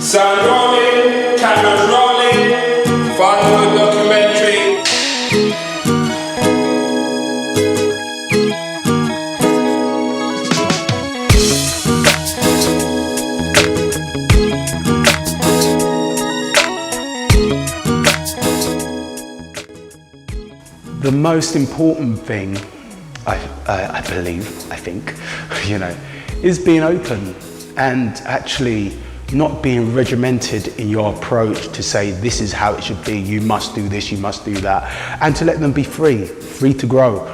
Sound rolling, cameras rolling, fatherhood documentary. The most important thing, I think, is being open and actually not being regimented in your approach to say this is how it should be, you must do this, you must do that, and to let them be free to grow,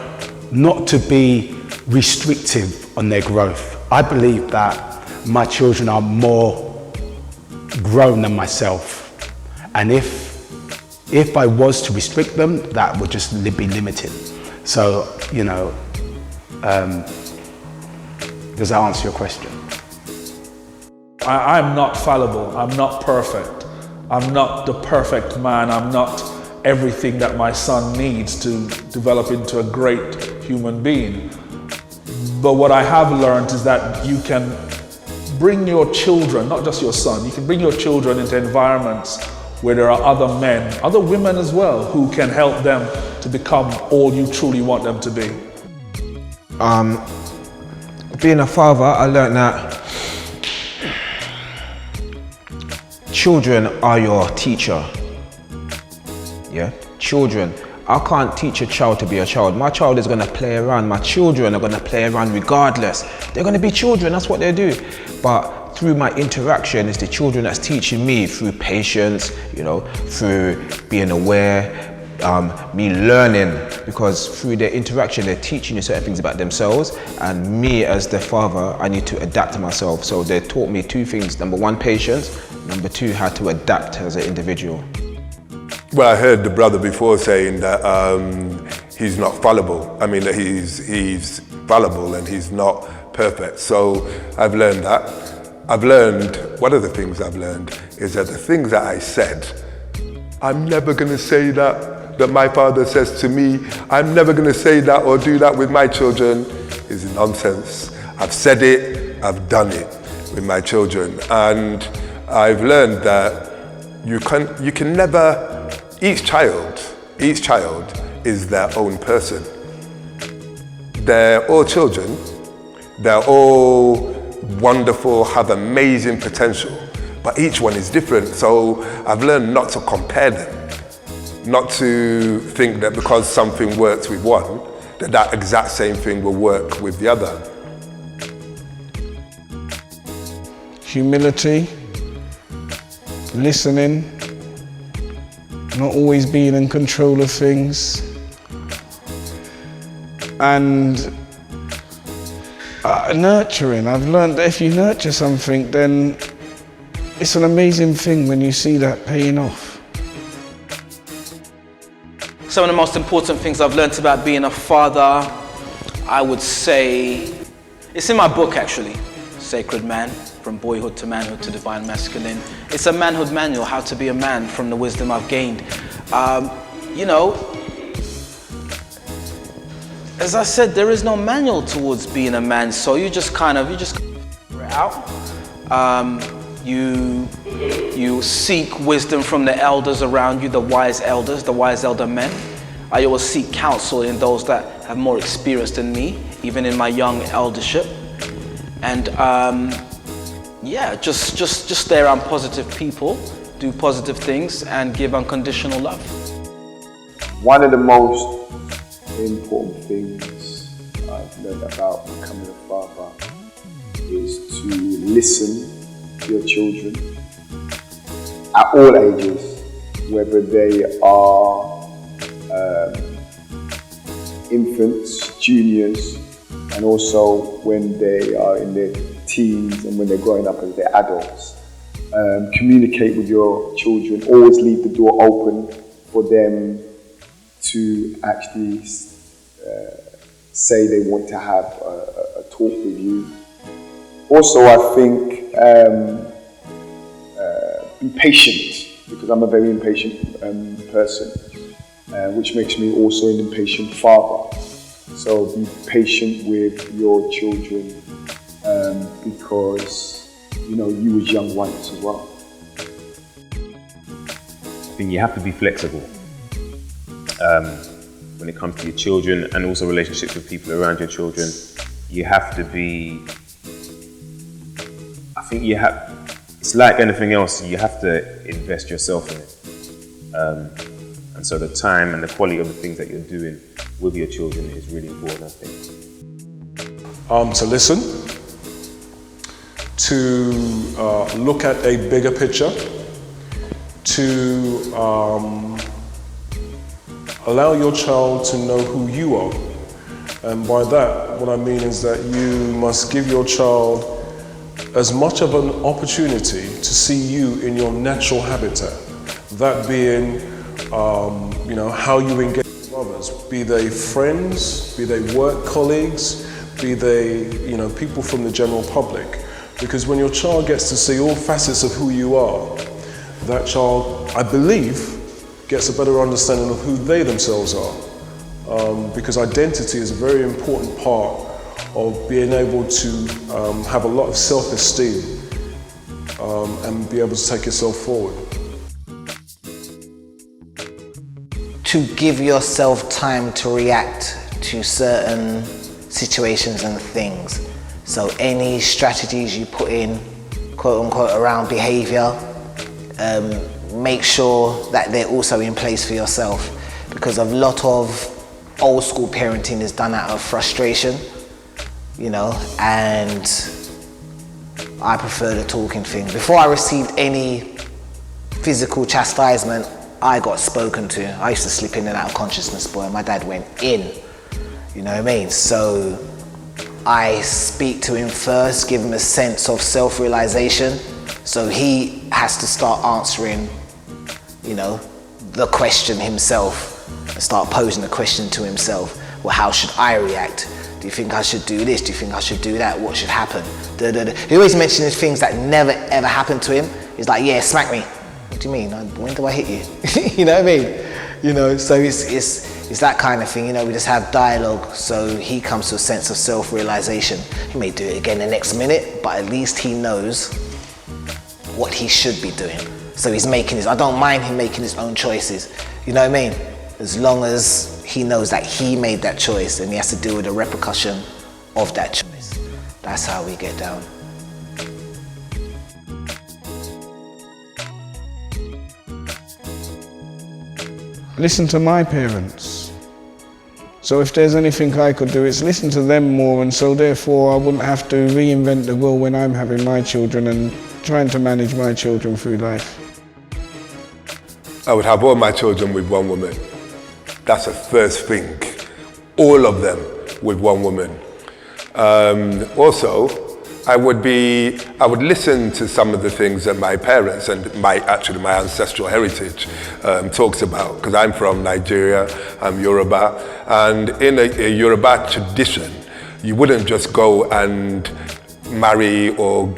not to be restrictive on their growth. I believe that my children are more grown than myself, and if I was to restrict them, that would just be limited. So, does that answer your question? I'm not fallible, I'm not perfect. I'm not the perfect man, I'm not everything that my son needs to develop into a great human being. But what I have learned is that you can bring your children, not just your son, you can bring your children into environments where there are other men, other women as well, who can help them to become all you truly want them to be. Being a father, I learned that children are your teacher. Yeah, children. I can't teach a child to be a child. My child is going to play around. My children are going to play around regardless. They're going to be children, that's what they do. But through my interaction, it's the children that's teaching me through patience, through being aware, me learning, because through their interaction, they're teaching you certain things about themselves, and me as their father, I need to adapt to myself. So they taught me two things. Number one, patience. Number two, how to adapt as an individual. Well, I heard the brother before saying that he's not fallible. I mean, that he's fallible and he's not perfect. So I've learned that. One of the things I've learned is that the things that I said, I'm never going to say that my father says to me. I'm never going to say that or do that with my children is nonsense. I've said it, I've done it with my children. And I've learned that you can never, each child is their own person. They're all children, they're all wonderful, have amazing potential, but each one is different. So I've learned not to compare them, not to think that because something works with one, that exact same thing will work with the other. Humility, listening, not always being in control of things, and nurturing. I've learned that if you nurture something, then it's an amazing thing when you see that paying off. Some of the most important things I've learned about being a father, I would say, it's in my book actually, Sacred Man, From Boyhood to Manhood to Divine Masculine. It's a manhood manual, how to be a man from the wisdom I've gained. As I said, there is no manual towards being a man, so you just figure it out. You seek wisdom from the elders around you, the wise elders, the wise elder men. I always seek counsel in those that have more experience than me, even in my young eldership. And just stay around positive people, do positive things, and give unconditional love. One of the most important things I've learned about becoming a father is to listen to your children at all ages, whether they are infants, juniors, and also when they are in their teens and when they're growing up as they're adults. Communicate with your children, always leave the door open for them to actually say they want to have a talk with you. Also, I think be patient, because I'm a very impatient person, which makes me also an impatient father. So be patient with your children because you was young once as well. think you have to be flexible when it comes to your children, and also relationships with people around your children. You have to be, I think it's like anything else, you have to invest yourself in it. And so the time and the quality of the things that you're doing with your children is really important, I think. To listen, to look at a bigger picture, to allow your child to know who you are. And by that, what I mean is that you must give your child as much of an opportunity to see you in your natural habitat. That being, how you engage with others, be they friends, be they work colleagues, be they, people from the general public. Because when your child gets to see all facets of who you are, that child, I believe, gets a better understanding of who they themselves are. Because identity is a very important part of being able to have a lot of self-esteem and be able to take yourself forward. To give yourself time to react to certain situations and things. So any strategies you put in, quote unquote, around behavior, make sure that they're also in place for yourself, because a lot of old school parenting is done out of frustration, and I prefer the talking thing. Before I received any physical chastisement, I got spoken to. I used to slip in and out of consciousness, boy, and my dad went in, you know what I mean? So I speak to him first, give him a sense of self-realization, so he has to start answering, the question himself, and start posing the question to himself. Well, how should I react? Do you think I should do this? Do you think I should do that? What should happen? He always mentions things that never ever happened to him. He's like, yeah, smack me. What do you mean? When do I hit you? You know what I mean? So it's that kind of thing. We just have dialogue, so he comes to a sense of self-realization. He may do it again the next minute, but at least he knows what he should be doing. So he's I don't mind him making his own choices. You know what I mean? As long as he knows that he made that choice and he has to deal with the repercussion of that choice. That's how we get down. Listen to my parents. So if there's anything I could do, it's listen to them more, and so therefore I wouldn't have to reinvent the wheel when I'm having my children and trying to manage my children through life. I would have all my children with one woman. That's the first thing. All of them with one woman. Also, I would listen to some of the things that my parents and my ancestral heritage talks about, because I'm from Nigeria, I'm Yoruba, and in a Yoruba tradition, you wouldn't just go and marry or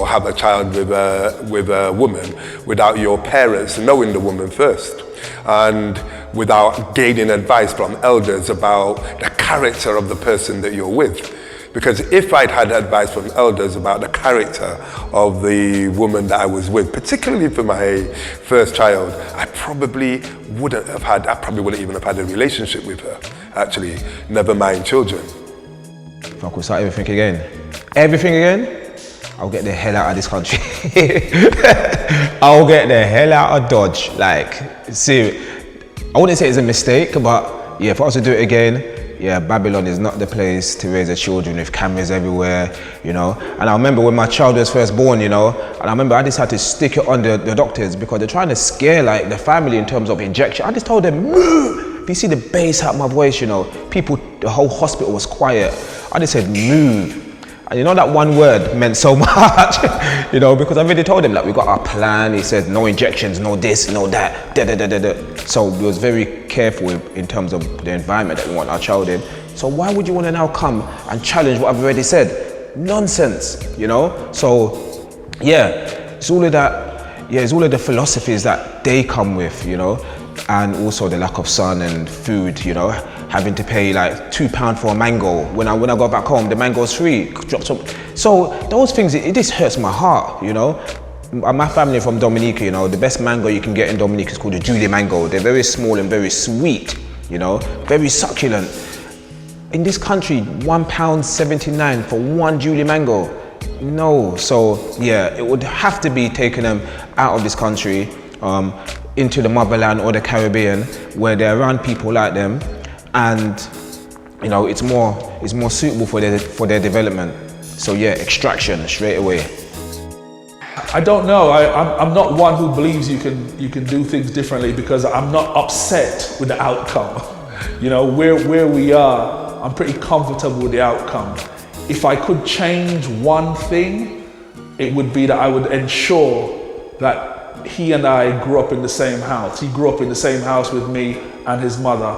have a child with a woman without your parents knowing the woman first, and without gaining advice from elders about the character of the person that you're with. Because if I'd had advice from elders about the character of the woman that I was with, particularly for my first child, I probably wouldn't even have had a relationship with her, actually, never mind children. If I could start everything again, I'll get the hell out of this country. I'll get the hell out of Dodge. See, I wouldn't say it's a mistake, but yeah, if I was to do it again, yeah, Babylon is not the place to raise the children with cameras everywhere, And I remember when my child was first born, and I remember I just had to stick it on the doctors because they're trying to scare the family in terms of injection. I just told them, move. If you see the bass out my voice, people, the whole hospital was quiet. I just said, move. And that one word meant so much, because I already told him we got our plan. He said no injections, no this, no that, So we was very careful in terms of the environment that we want our child in. So why would you want to now come and challenge what I've already said? Nonsense, So yeah, it's all of that. Yeah, it's all of the philosophies that they come with, and also the lack of sun and food, having to pay £2 for a mango. When I got back home, the mango's free. So those things, it just hurts my heart, my family from Dominica, you know, the best mango you can get in Dominica is called a Julie mango. They're very small and very sweet, you know, very succulent. In this country, £1.79 for one Julie mango. No, so yeah, it would have to be taking them out of this country, into the motherland or the Caribbean, where they're around people like them, and you know, it's more suitable for their development. So yeah, extraction straight away. I don't know. I'm not one who believes you can do things differently, because I'm not upset with the outcome. You know, where we are, I'm pretty comfortable with the outcome. If I could change one thing, it would be that I would ensure that he and I grew up in the same house. He grew up in the same house with me and his mother.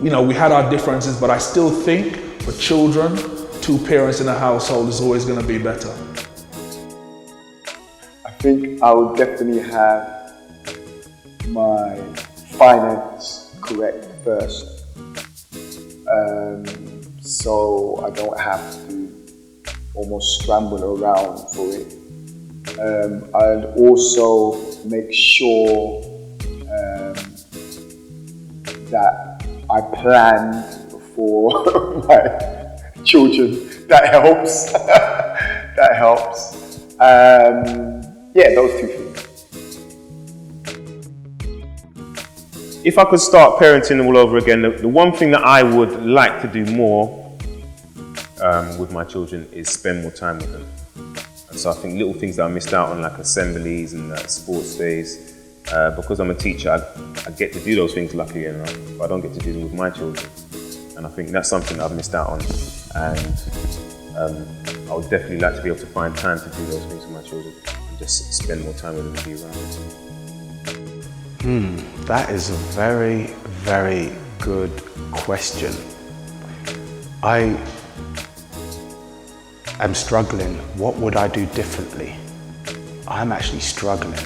You know, we had our differences, but I still think for children, two parents in a household is always going to be better. I think I would definitely have my finance correct first. So I don't have to almost scramble around for it. I'd also make sure that I planned for my children. That helps. That helps. Yeah, those two things. If I could start parenting all over again, the one thing that I would like to do more with my children is spend more time with them. And so I think little things that I missed out on, like assemblies and sports days, because I'm a teacher, I get to do those things luckily enough, but I don't get to do them with my children. And I think that's something that I've missed out on. And I would definitely like to be able to find time to do those things with my children and just spend more time with them and be around. That is a very, very good question. I am struggling. What would I do differently? I'm actually struggling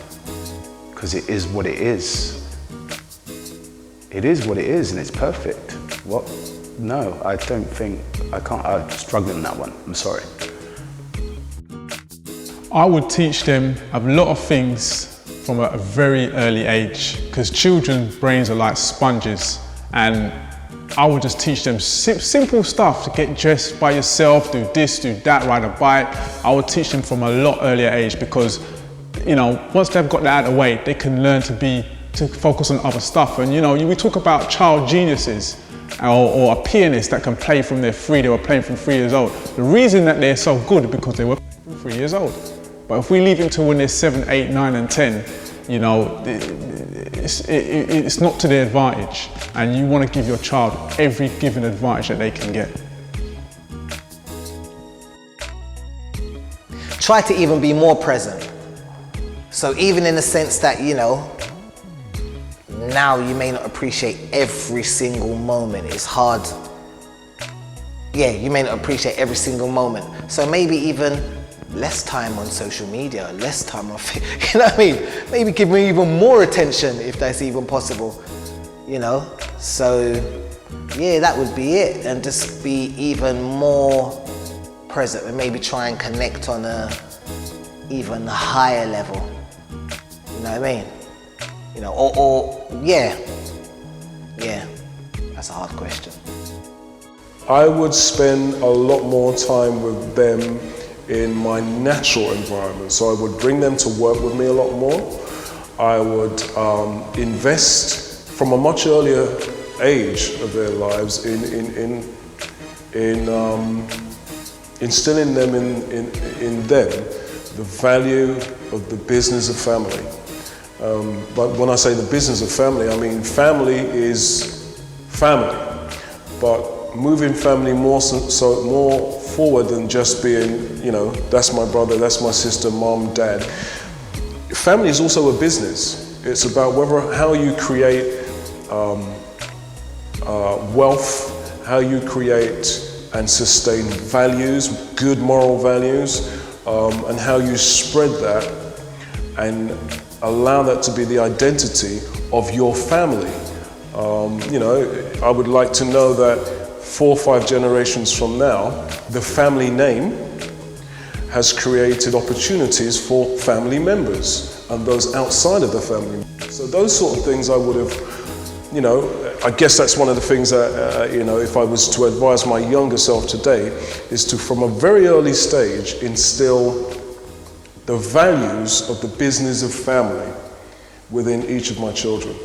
because it is what it is. It is what it is and it's perfect. What? No, I don't think, I can't, I'm struggling on that one. I'm sorry. I would teach them a lot of things from a very early age, because children's brains are like sponges, and I would just teach them simple stuff to get dressed by yourself, do this, do that, ride a bike. I would teach them from a lot earlier age, because you know, once they've got that out of the way, they can learn to focus on other stuff. And you know, we talk about child geniuses, or a pianist that can play from they're 3, they were playing from 3 years old. The reason that they're so good is because they were from 3 years old. But if we leave it until when they're 7, 8, 9 and 10, you know, it's not to their advantage. And you want to give your child every given advantage that they can get. Try to even be more present. So even in the sense that, you know, now you may not appreciate every single moment. It's hard. Yeah, you may not appreciate every single moment. So maybe even less time on social media, less time on, you know what I mean? Maybe give me even more attention if that's even possible, you know? So yeah, that would be it. And just be even more present and maybe try and connect on a even higher level. You know what I mean? You know, yeah, that's a hard question. I would spend a lot more time with them in my natural environment. So I would bring them to work with me a lot more. I would invest from a much earlier age of their lives in instilling them in them the value of the business of family. But when I say the business of family, I mean family is family, but moving family more forward than just being, you know, that's my brother, that's my sister, mom, dad. Family is also a business. It's about how you create wealth, how you create and sustain values, good moral values, and how you spread that and allow that to be the identity of your family. You know, I would like to know that 4 or 5 generations from now, the family name has created opportunities for family members and those outside of the family. So those sort of things I would have, you know, I guess that's one of the things that, you know, if I was to advise my younger self today, is to, from a very early stage, instill the values of the business of family within each of my children.